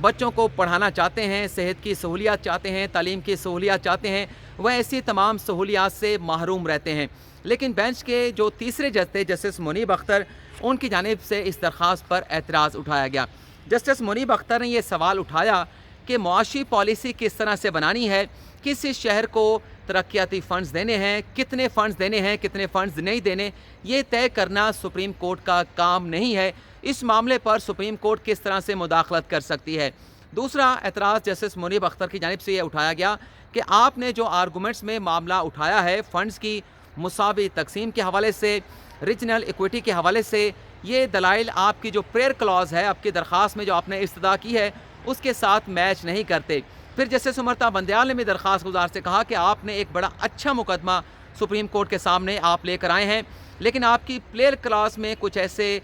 بچوں کو پڑھانا چاہتے ہیں، صحت کی سہولیات چاہتے ہیں، تعلیم کی سہولیات چاہتے ہیں، وہ ایسی تمام سہولیات سے محروم رہتے ہیں۔ لیکن بینچ کے جو تیسرے جج تھے جسٹس منیب اختر، ان کی جانب سے اس درخواست پر اعتراض اٹھایا گیا۔ جسٹس منیب اختر نے یہ سوال اٹھایا کہ معاشی پالیسی کس طرح سے بنانی ہے، کس شہر کو ترقیاتی فنڈز دینے ہیں، کتنے فنڈز دینے ہیں، کتنے فنڈز نہیں دینے، یہ طے کرنا سپریم کورٹ کا کام نہیں ہے۔ اس معاملے پر سپریم کورٹ کس طرح سے مداخلت کر سکتی ہے۔ دوسرا اعتراض جسٹس منیب اختر کی جانب سے یہ اٹھایا گیا کہ آپ نے جو آرگومنٹس میں معاملہ اٹھایا ہے فنڈز کی مساوی تقسیم کے حوالے سے، ریجنل ایکویٹی کے حوالے سے، یہ دلائل آپ کی جو پریئر کلاز ہے، آپ کی درخواست میں جو آپ نے استدعا کی ہے، اس کے ساتھ میچ نہیں کرتے۔ پھر جسٹس امرتا بندیال نے بھی درخواست گزار سے کہا کہ آپ نے ایک بڑا اچھا مقدمہ سپریم کورٹ کے سامنے آپ لے کر آئے ہیں، لیکن آپ کی پلیئر کلاس میں کچھ ایسے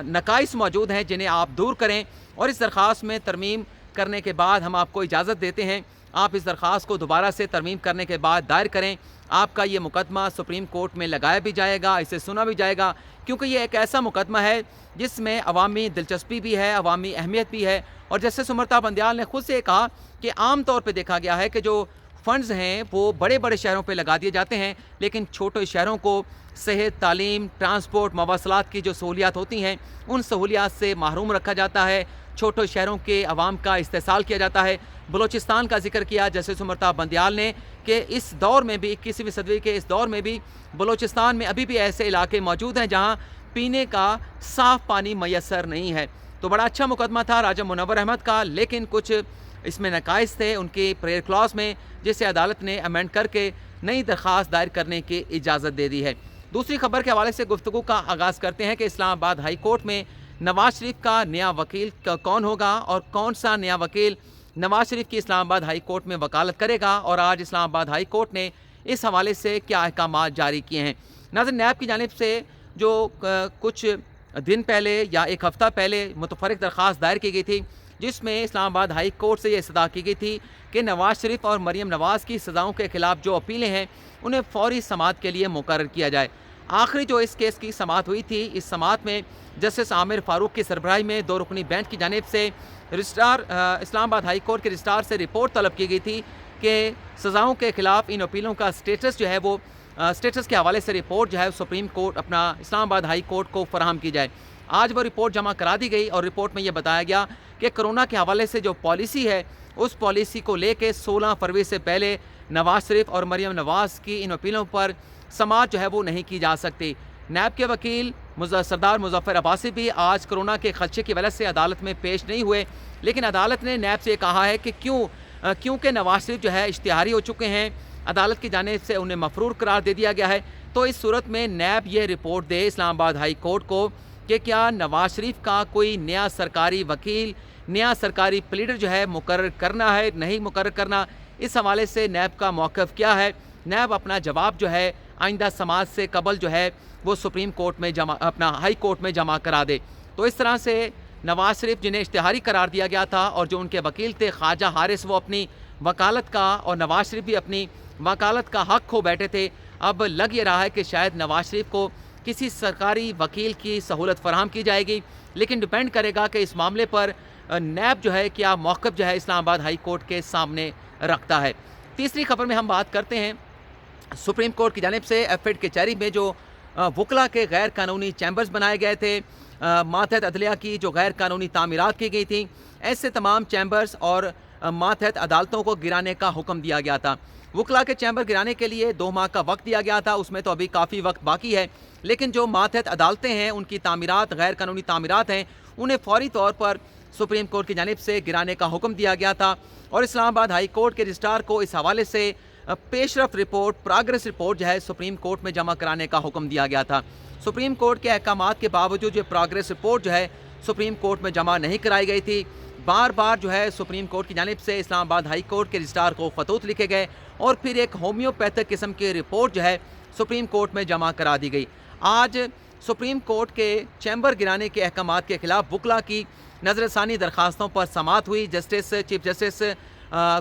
نقائص موجود ہیں جنہیں آپ دور کریں، اور اس درخواست میں ترمیم کرنے کے بعد ہم آپ کو اجازت دیتے ہیں آپ اس درخواست کو دوبارہ سے ترمیم کرنے کے بعد دائر کریں۔ آپ کا یہ مقدمہ سپریم کورٹ میں لگایا بھی جائے گا، اسے سنا بھی جائے گا، کیونکہ یہ ایک ایسا مقدمہ ہے جس میں عوامی دلچسپی بھی ہے، عوامی اہمیت بھی ہے۔ اور جسٹس امرتا بندیال نے خود سے کہا کہ عام طور پہ دیکھا گیا ہے کہ جو فنڈز ہیں وہ بڑے بڑے شہروں پہ لگا دیے جاتے ہیں، لیکن چھوٹے شہروں کو صحت، تعلیم، ٹرانسپورٹ، مواصلات کی جو سہولیات ہوتی ہیں ان سہولیات سے محروم رکھا جاتا ہے، چھوٹے شہروں کے عوام کا استحصال کیا جاتا ہے۔ بلوچستان کا ذکر کیا جسٹس امرتا بندیال نے کہ اس دور میں بھی، 21ویں صدی کے اس دور میں بھی بلوچستان میں ابھی بھی ایسے علاقے موجود ہیں جہاں پینے کا صاف پانی میسر نہیں ہے۔ تو بڑا اچھا مقدمہ تھا راجہ منور احمد کا، لیکن کچھ اس میں نقائص تھے ان کی پریئر کلاس میں، جسے عدالت نے امینڈ کر کے نئی درخواست دائر کرنے کی اجازت دے دی ہے۔ دوسری خبر کے حوالے سے گفتگو کا آغاز کرتے ہیں کہ اسلام آباد ہائی کورٹ میں نواز شریف کا نیا وکیل کون ہوگا اور کون سا نیا وکیل نواز شریف کی اسلام آباد ہائی کورٹ میں وکالت کرے گا، اور آج اسلام آباد ہائی کورٹ نے اس حوالے سے کیا احکامات جاری کیے ہیں۔ ناظرین، نیب کی جانب سے جو کچھ دن پہلے یا ایک ہفتہ پہلے متفرق درخواست دائر کی گئی تھی، جس میں اسلام آباد ہائی کورٹ سے یہ استدعا کی گئی تھی کہ نواز شریف اور مریم نواز کی سزاؤں کے خلاف جو اپیلیں ہیں انہیں فوری سماعت کے لیے مقرر کیا جائے۔ آخری جو اس کیس کی سماعت ہوئی تھی، اس سماعت میں جسٹس عامر فاروق کی سربراہی میں 2 رکنی بینچ کی جانب سے رجسٹرار اسلام آباد ہائی کورٹ کے رجسٹرار سے رپورٹ طلب کی گئی تھی کہ سزاؤں کے خلاف ان اپیلوں کا سٹیٹس جو ہے وہ سٹیٹس کے حوالے سے رپورٹ جو ہے سپریم کورٹ اپنا اسلام آباد ہائی کورٹ کو فراہم کی جائے۔ آج وہ رپورٹ جمع کرا دی گئی اور رپورٹ میں یہ بتایا گیا کہ کرونا کے حوالے سے جو پالیسی ہے اس پالیسی کو لے کے 16 فروری سے پہلے نواز شریف اور مریم نواز کی ان اپیلوں پر سماعت جو ہے وہ نہیں کی جا سکتی۔ نیب کے وکیل سردار مظفر عباسی بھی آج کرونا کے خدشے کی وجہ سے عدالت میں پیش نہیں ہوئے، لیکن عدالت نے نیب سے کہا ہے کہ کیونکہ نواز شریف جو ہے اشتہاری ہو چکے ہیں، عدالت کی جانب سے انہیں مفرور قرار دے دیا گیا ہے، تو اس صورت میں نیب یہ رپورٹ دے اسلام آباد ہائی کورٹ کو کہ کیا نواز شریف کا کوئی نیا سرکاری وکیل، نیا سرکاری پلیڈر جو ہے مقرر کرنا ہے، نہیں مقرر کرنا۔ اس حوالے سے نیب کا موقف کیا ہے؟ نیب اپنا جواب جو ہے آئندہ سماعت سے قبل جو ہے وہ سپریم کورٹ میں اپنا ہائی کورٹ میں جمع کرا دے۔ تو اس طرح سے نواز شریف جنہیں اشتہاری قرار دیا گیا تھا اور جو ان کے وکیل تھے خواجہ حارث، وہ اپنی وکالت کا، اور نواز شریف بھی اپنی وکالت کا حق کھو بیٹھے تھے۔ اب لگ یہ رہا ہے کہ شاید نواز شریف کو کسی سرکاری وکیل کی سہولت فراہم کی جائے گی، لیکن ڈیپینڈ کرے گا کہ اس معاملے پر نیب جو ہے کیا موقف جو ہے اسلام آباد ہائی کورٹ کے سامنے رکھتا ہے۔ تیسری خبر میں ہم بات کرتے ہیں سپریم کورٹ کی جانب سے ایف ایڈ کچہری میں جو وکلا کے غیر قانونی چیمبرز بنائے گئے تھے، ماتحت عدلیہ کی جو غیر قانونی تعمیرات کی گئی تھیں، ایسے تمام چیمبرز اور ماتحت عدالتوں کو گرانے کا حکم دیا گیا تھا۔ وکلا کے چیمبر گرانے کے لیے 2 ماہ کا وقت دیا گیا تھا، اس میں تو ابھی کافی وقت باقی ہے، لیکن جو ماتحت عدالتیں ہیں ان کی تعمیرات، غیر قانونی تعمیرات ہیں، انہیں فوری طور پر سپریم کورٹ کی جانب سے گرانے کا حکم دیا گیا تھا، اور اسلام آباد ہائی کورٹ کے رجسٹرار کو اس حوالے سے پیش رفت رپورٹ، پراگرس رپورٹ جو ہے سپریم کورٹ میں جمع کرانے کا حکم دیا گیا تھا۔ سپریم کورٹ کے احکامات کے باوجود یہ پراگرس رپورٹ جو ہے سپریم کورٹ میں جمع نہیں کرائی گئی تھی۔ بار بار جو ہے سپریم کورٹ کی جانب سے اسلام آباد ہائی کورٹ کے رجسٹرار کو خطوط لکھے گئے اور پھر ایک ہومیوپیتھک قسم کی رپورٹ جو ہے سپریم کورٹ میں جمع کرا دی گئی۔ آج سپریم کورٹ کے چیمبر گرانے کے احکامات کے خلاف وکلا کی نظر ثانی درخواستوں پر سماعت ہوئی۔ چیف جسٹس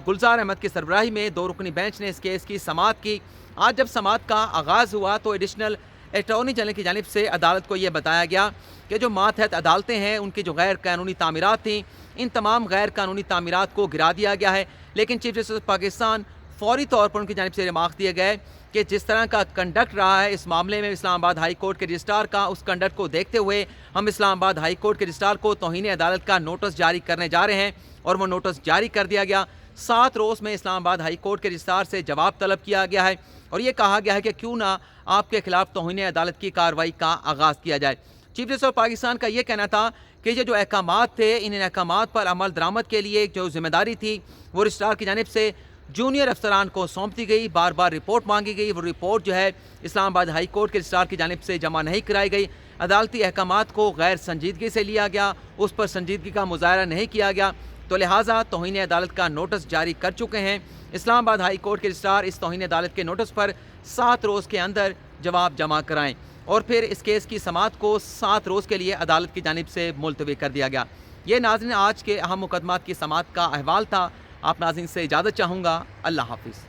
گلزار احمد کی سربراہی میں 2 رکنی بینچ نے اس کیس کی سماعت کی۔ آج جب سماعت کا آغاز ہوا تو ایڈیشنل اٹارنی جنرل کی جانب سے عدالت کو یہ بتایا گیا کہ جو ماتحت عدالتیں ہیں ان کی جو غیر قانونی تعمیرات تھیں ان تمام غیر قانونی تعمیرات کو گرا دیا گیا ہے، لیکن چیف جسٹس آف پاکستان فوری طور پر ان کی جانب سے ریمارک دیے گئے کہ جس طرح کا کنڈکٹ رہا ہے اس معاملے میں اسلام آباد ہائی کورٹ کے رجسٹرار کا، اس کنڈکٹ کو دیکھتے ہوئے ہم اسلام آباد ہائی کورٹ کے رجسٹرار کو توہین عدالت کا نوٹس جاری کرنے جا رہے ہیں، اور وہ نوٹس جاری کر دیا گیا۔ 7 روز میں اسلام آباد ہائی کورٹ کے رجسٹرار سے جواب طلب کیا گیا ہے اور یہ کہا گیا ہے کہ کیوں نہ آپ کے خلاف توہین عدالت کی کارروائی کا آغاز کیا جائے۔ چیف جسٹس آف پاکستان کا یہ کہنا تھا کہ یہ جو احکامات تھے ان احکامات پر عمل درآمد کے لیے جو ذمہ داری تھی وہ رجسٹرار کی جانب سے جونیئر افسران کو سونپ دی گئی، بار بار رپورٹ مانگی گئی، وہ رپورٹ جو ہے اسلام آباد ہائی کورٹ کے رجسٹرار کی جانب سے جمع نہیں کرائی گئی، عدالتی احکامات کو غیر سنجیدگی سے لیا گیا، اس پر سنجیدگی کا مظاہرہ نہیں کیا گیا، تو لہٰذا توہین عدالت کا نوٹس جاری کر چکے ہیں۔ اسلام آباد ہائی کورٹ کے رجسٹرار اس توہین عدالت کے نوٹس پر 7 روز کے اندر جواب جمع کرائیں، اور پھر اس کیس کی سماعت کو 7 روز کے لیے عدالت کی جانب سے ملتوی کر دیا گیا۔ یہ ناظرین آج کے اہم مقدمات کی سماعت کا احوال تھا۔ آپ ناظرین سے اجازت چاہوں گا۔ اللہ حافظ۔